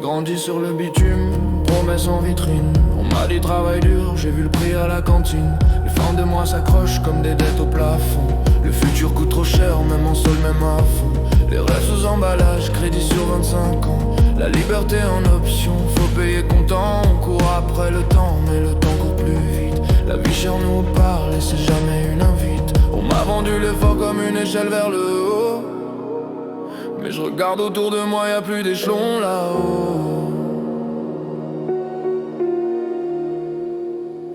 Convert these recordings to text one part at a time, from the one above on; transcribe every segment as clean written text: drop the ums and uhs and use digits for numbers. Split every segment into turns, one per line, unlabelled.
grandi sur le bitume, promesse en vitrine. On m'a dit travail dur, j'ai vu le prix à la cantine. Les fins de mois s'accrochent comme des dettes au plafond. Le futur coûte trop cher, même en sol, même à fond. Les rêves sous emballage, crédit sur 25 ans. La liberté en option, faut payer comptant. On court après le temps, mais le temps court plus vite. La vie chère nous parle et c'est jamais une invite. On m'a vendu l'effort comme une échelle vers le haut, mais je regarde autour de moi, y'a plus d'échelons là-haut.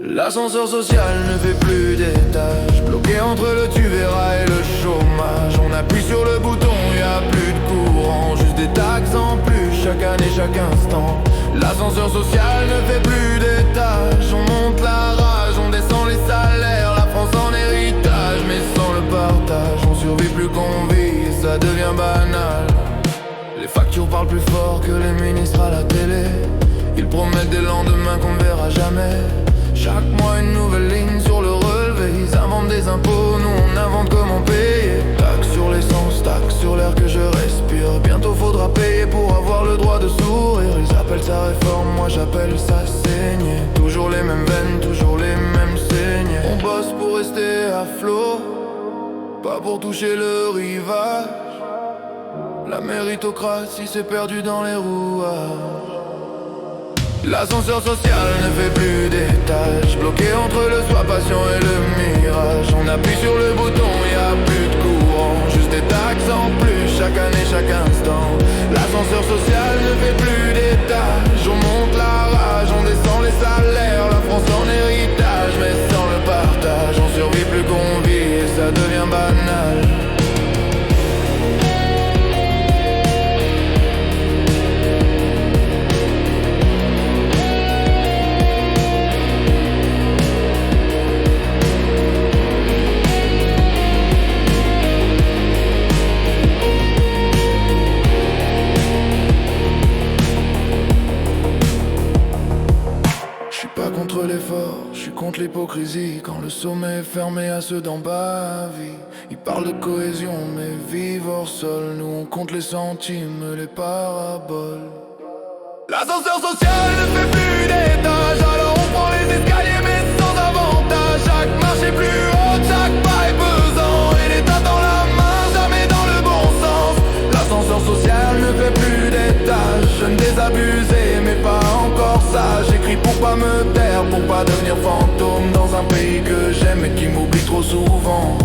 L'ascenseur social ne fait plus d'étage, bloqué entre le tu verras et le chômage. On appuie sur le bouton, y'a plus de courant, juste des taxes en plus chaque année, chaque instant. L'ascenseur social ne fait plus d'étage, on monte la rage, on descend les salaires. La France en héritage, mais sans le partage, on survit plus qu'on vit et ça devient banal. Les factures parlent plus fort que les ministres à la télé. Ils promettent des lendemains qu'on ne verra jamais. Chaque mois une nouvelle ligne sur le relevé. Ils inventent des impôts, nous on invente comment payer. Taxe sur l'essence, taxe sur l'air que je respire. Bientôt faudra payer pour avoir le droit de sourire. Ils appellent ça réforme, moi j'appelle ça saigner. Toujours les mêmes veines, toujours les mêmes saignées. On bosse pour rester à flot, pas pour toucher le rivage. La méritocratie s'est perdue dans les rouages. L'ascenseur social ne fait plus d'étage, bloqué entre le soi patient et le mirage. On appuie sur le bouton, y'a plus de courant, juste des taxes en plus chaque année, chaque instant. L'ascenseur social ne fait plus d'étage, on monte la rage, on descend les salaires. La France en héritage, mais sans le partage, on survit plus qu'on vit et ça devient banal. Pas contre l'effort, je suis contre l'hypocrisie. Quand le sommet est fermé à ceux d'en bas, vie. Ils parlent de cohésion mais vivent hors sol. Nous on compte les centimes, les paraboles. L'ascenseur social ne fait plus d'étage, alors on prend les escaliers mais sans avantage. Chaque marche est plus haute, chaque pas est pesant, et l'État dans la main, jamais dans le bon sens. L'ascenseur social ne fait plus d'étage, jeune désabusé mais pas encore sage. J'écris pour pas me taire, pour pas devenir fantôme dans un pays que j'aime et qui m'oublie trop souvent.